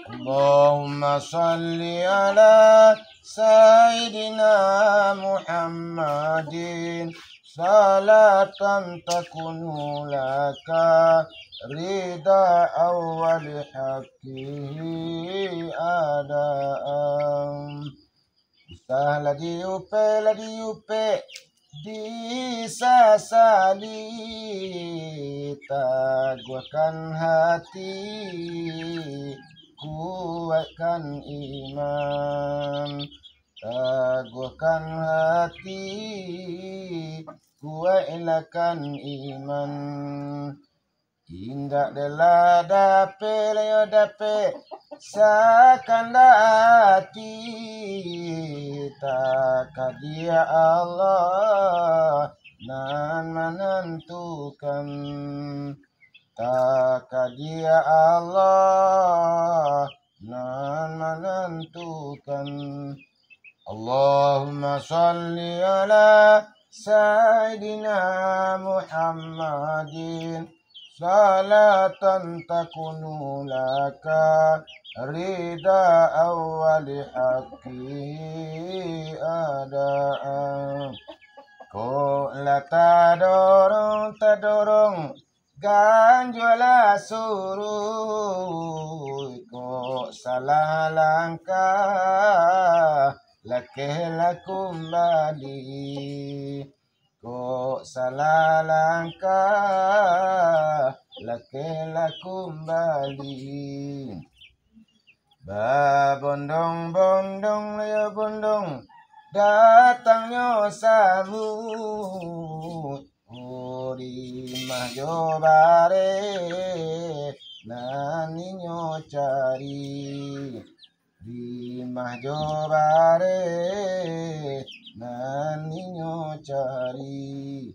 اللهم صل على سيدنا محمد صلاة تكون لك رضا أول حقه أداء. Usah lagi upe disasali, teguhkan hati, kuatkan iman. Teguhkan hati, kuatkan iman. Indah delah dape layo dape sakanda hati, tak dia Allah nan menentukan, tak dia Allah nan menentukan. Allahumma salli ala Sayyidina Muhammadin salatan takunu laka rida awali haqqi adaan. Ko la tadorong ganjuala suruh, ko salah langkah lakehlah kembali. Ko salah langkah lakehlah kembali. Bondong-bondong ya bondong datangnya samut, Urimah jobare naninyo cari, Rimah jobare naninyo cari.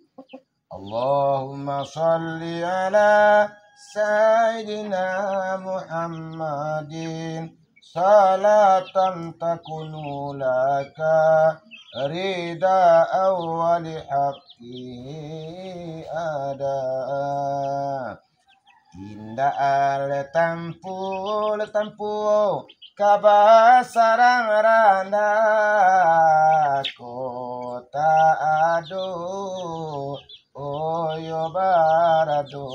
Allahumma salli ala Sayyidina Muhammadin salatan takunu laka rida awali haqqi ada. Indah ale tampu kabasarang randa, kota ado oyo barado,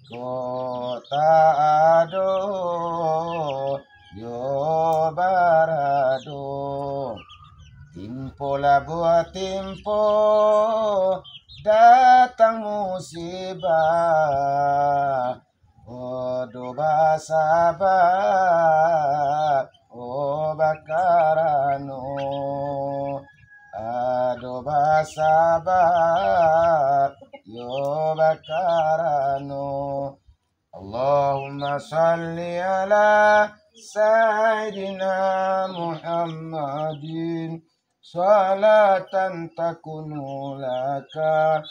kota ado yo barado. Timpo lah buat timpo datang musibah, odo basabak o bakarano, ado basabak yo bakarano. Allahumma salli ala Sayyidina Muhammadin salatan takunu laka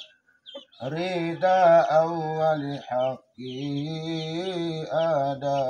rida awali haqqi ada.